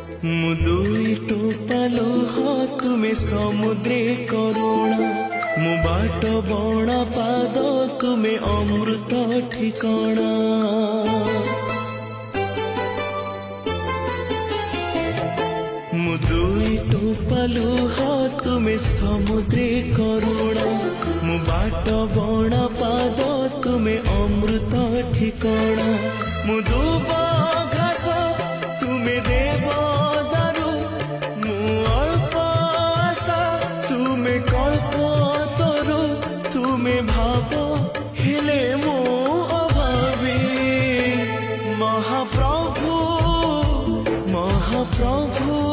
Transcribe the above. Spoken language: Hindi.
मु दुई टोपा लुह तुमे समुद्रे करुणा मु बाट बणा पाद तुमे अमृत ठिकाना मु दुई टोपा लुह तुमे समुद्रे करुणा मु बाट बणा पाद तुमे अमृत ठिकाना मु दुब घास तुमे देव दारु मु अल्प आशा तुमे कल्प तरु तुमे भाव हेले मो अभावी महाप्रभु महाप्रभु